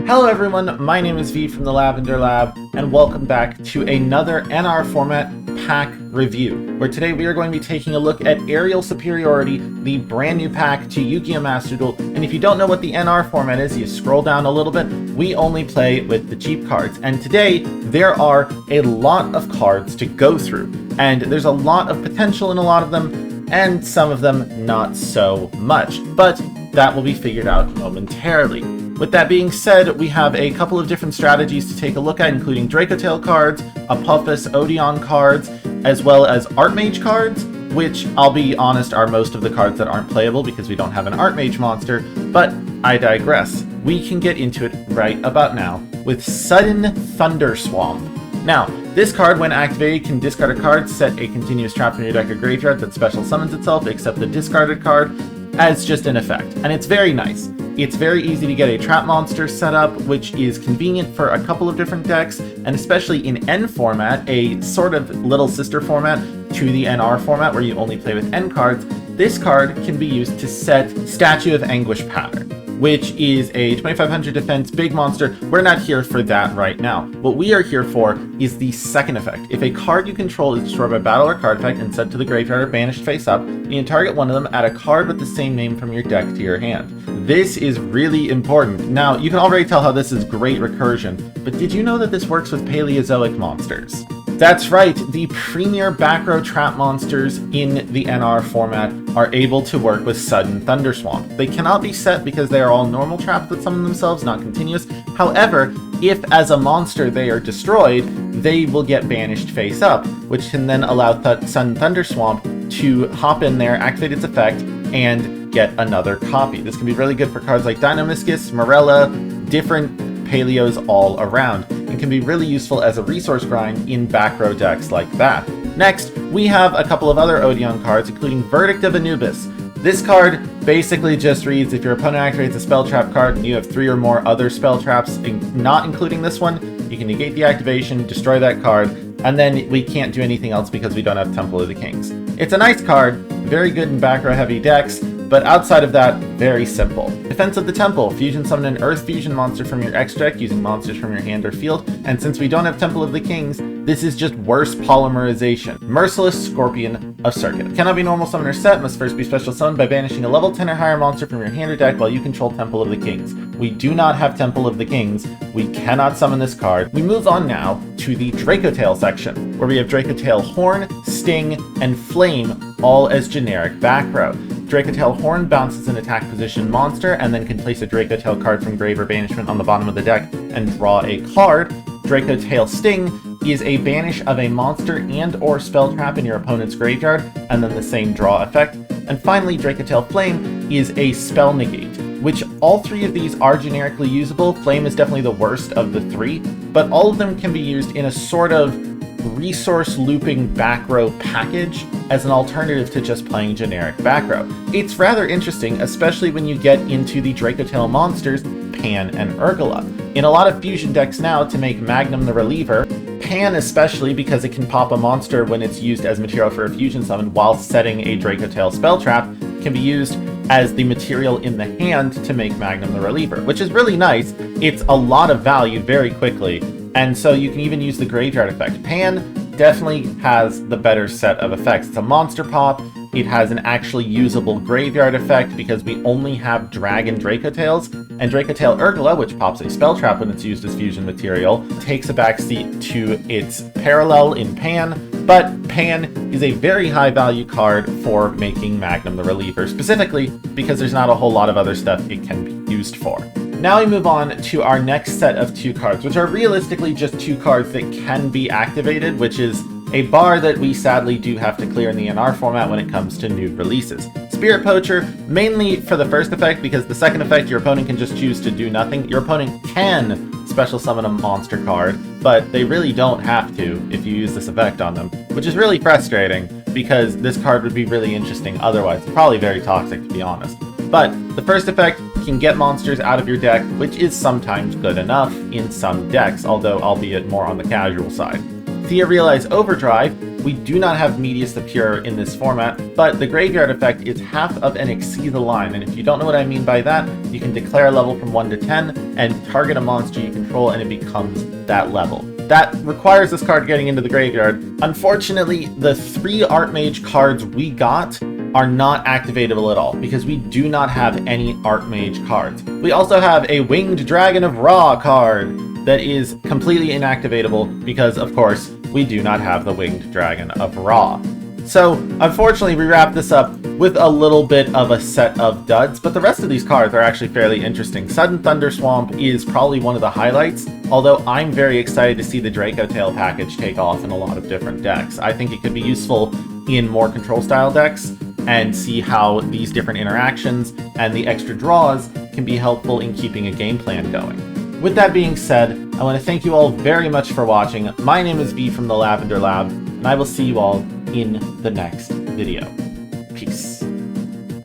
Hello everyone, my name is V from the Lavender Lab, and welcome back to another NR format pack review, where today we are going to be taking a look at Aerial Superiority, the brand new pack to Yu-Gi-Oh! Master Duel. And if you don't know what the NR format is, you scroll down a little bit, we only play with the cheap cards. And today, there are a lot of cards to go through, and there's a lot of potential in a lot of them, and some of them not so much. But that will be figured out momentarily. With that being said, we have a couple of different strategies to take a look at, including Dracotail cards, Apophis Odeon cards, as well as Archmage cards, which, I'll be honest, are most of the cards that aren't playable because we don't have an Archmage monster, but I digress. We can get into it right about now with Sudden Thunderswamp. Now, this card, when activated, can discard a card, set a continuous trap in your deck or graveyard that special summons itself, except the discarded card, as just an effect, and it's very nice. It's very easy to get a trap monster set up, which is convenient for a couple of different decks, and especially in N format, a sort of little sister format to the NR format where you only play with N cards. This card can be used to set Statue of Anguish pattern, which is a 2500 defense big monster. We're not here for that right now. What we are here for is the second effect. If a card you control is destroyed by battle or card effect and sent to the graveyard or banished face up, you can target one of them, add a card with the same name from your deck to your hand. This is really important. Now, you can already tell how this is great recursion, but did you know that this works with Paleozoic monsters? That's right, the premier back row trap monsters in the NR format are able to work with Sudden Thunderswamp. They cannot be set because they are all normal traps that summon themselves, not continuous. However, if as a monster they are destroyed, they will get banished face up, which can then allow Sudden Thunderswamp to hop in there, activate its effect, and get another copy. This can be really good for cards like Deinamiscus, Morella, different Paleos all around, and can be really useful as a resource grind in back row decks like that. Next, we have a couple of other Odeon cards, including Verdict of Anubis. This card basically just reads, if your opponent activates a spell trap card and you have 3 or more other spell traps, not including this one, you can negate the activation, destroy that card, and then we can't do anything else because we don't have Temple of the Kings. It's a nice card, very good in back row heavy decks, but outside of that, very simple. Defense of the Temple. Fusion summon an Earth Fusion monster from your X deck using monsters from your hand or field, and since we don't have Temple of the Kings, this is just worse polymerization. Merciless Scorpion of Circuit. Cannot be normal summon or set, must first be special summoned by banishing a level 10 or higher monster from your hand or deck while you control Temple of the Kings. We do not have Temple of the Kings. We cannot summon this card. We move on now to the Dracotail section, where we have Dracotail Horn, Sting, and Flame, all as generic back row. Dracotail Horn bounces an attack position monster and then can place a Dracotail card from grave or banishment on the bottom of the deck and draw a card. Dracotail Sting is a banish of a monster and or spell trap in your opponent's graveyard, and then the same draw effect. And finally, Dracotail Flame is a spell negate, which all 3 of these are generically usable. Flame is definitely the worst of the 3, but all of them can be used in a sort of resource looping back row package as an alternative to just playing generic back row. It's rather interesting, especially when you get into the Dracotail monsters, Pan and Urgula. In a lot of fusion decks now, to make Magnum the reliever, Pan especially because it can pop a monster when it's used as material for a fusion summon while setting a Dracotail spell trap, can be used as the material in the hand to make Magnum the reliever, which is really nice. It's a lot of value very quickly, and so you can even use the graveyard effect. Pan definitely has the better set of effects. It's a monster pop. It has an actually usable graveyard effect because we only have Dragon Dracotails, and Dracotail Urgula, which pops a spell trap when it's used as fusion material, takes a backseat to its parallel in Pan, but Pan is a very high value card for making Magnum the reliever, specifically because there's not a whole lot of other stuff it can be used for. Now we move on to our next set of 2 cards, which are realistically just 2 cards that can be activated, which is a bar that we sadly do have to clear in the NR format when it comes to new releases. Spirit Poacher, mainly for the first effect, because the second effect your opponent can just choose to do nothing. Your opponent can special summon a monster card, but they really don't have to if you use this effect on them, which is really frustrating because this card would be really interesting otherwise. Probably very toxic, to be honest. But the first effect can get monsters out of your deck, which is sometimes good enough in some decks, although albeit more on the casual side. Thea Realize Overdrive We do not have Media Superior in this format, but the Graveyard effect is half of an Exceed the Line, and if you don't know what I mean by that, you can declare a level from 1 to 10 and target a monster you control and it becomes that level. That requires this card getting into the graveyard. Unfortunately, the 3 Archmage cards we got are not activatable at all, because we do not have any Archmage cards. We also have a Winged Dragon of Ra card that is completely inactivatable because, of course, we do not have the Winged Dragon of Ra. So, unfortunately, we wrap this up with a little bit of a set of duds, but the rest of these cards are actually fairly interesting. Sudden Thunder Swamp is probably one of the highlights, although I'm very excited to see the Dracotail package take off in a lot of different decks. I think it could be useful in more control-style decks, and see how these different interactions and the extra draws can be helpful in keeping a game plan going. With that being said, I want to thank you all very much for watching. My name is V from the Lavender Lab, and I will see you all in the next video.